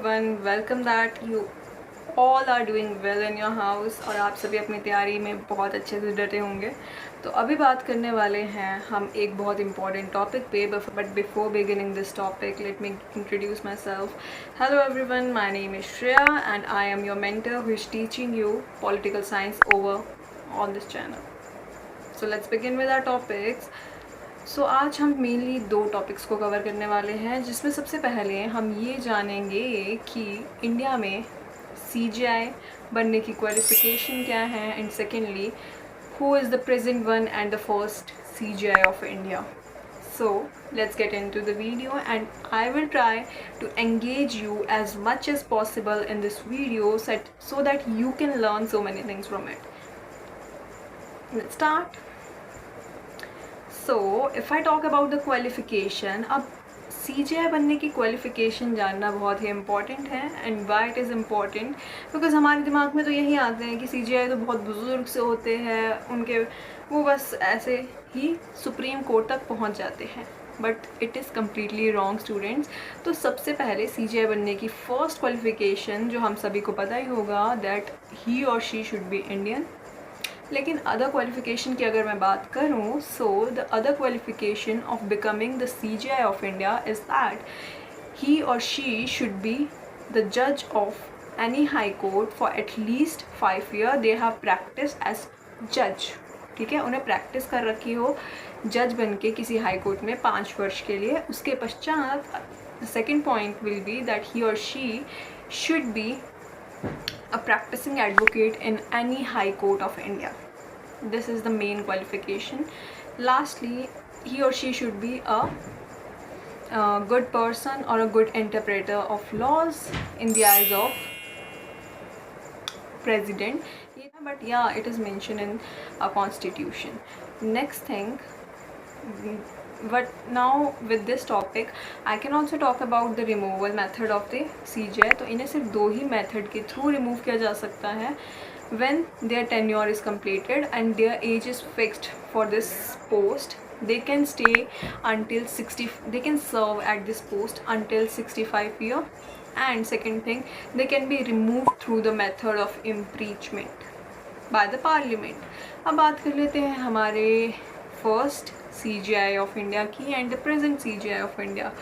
everyone, welcome that you all are doing well in your house और आप सभी अपनी तैयारी में बहुत अच्छे से डटे होंगे। तो अभी बात करने वाले हैं हम एक बहुत इम्पॉर्टेंट टॉपिक पे, but before beginning this topic let me introduce myself. Hello everyone, my name is Shreya and I am your mentor who is teaching you political science over on this channel. So let's begin with our topics. So आज हम mainly दो topics को cover करने वाले हैं, जिसमें सबसे पहले हम ये जानेंगे कि इंडिया में CJI बनने की क्वालिफ़िकेशन क्या है, and secondly who is the present one and the first CJI of India. So let's get into the video and I will try to engage you as much as possible in this video so that you can learn so many things from it. Let's start. So if I talk about the qualification, अब CJI बनने की qualification जानना बहुत ही important है. And why it is important because हमारे दिमाग में तो यही आते हैं कि CJI तो बहुत बुजुर्ग से होते हैं, उनके वो बस ऐसे ही सुप्रीम कोर्ट तक पहुंच जाते हैं, but it is completely wrong students. तो सबसे पहले CJI बनने की फ़र्स्ट क्वालिफ़िकेशन जो हम सभी को पता ही होगा, दैट ही और शी शुड बी इंडियन. लेकिन अदर क्वालिफ़िकेशन की अगर मैं बात करूँ, so the other qualification of becoming the CJI of India is that he और शी शुड बी द जज of any high court for at least 5 years. They have practice as जज. ठीक है, उन्हें प्रैक्टिस कर रखी हो जज बन के किसी हाई कोर्ट में 5 वर्ष के लिए. उसके पश्चात second point will be that he और she should be a practicing advocate in any high court of India. This is the main qualification. Lastly, he or she should be a good person or a good interpreter of laws in the eyes of president. But yeah, it is mentioned in our constitution. Next thing, but now with this topic I can also talk about the removal method of the CJI. तो इन्हें सिर्फ दो ही method के through remove किया जा सकता है. when their tenure is completed and their age is fixed for this post, they can stay until 60, they can serve at this post until 65 years. And second thing, they can be removed through the method of impeachment by the parliament. अब बात कर लेते हैं हमारे first CJI of India की and the present CJI of India.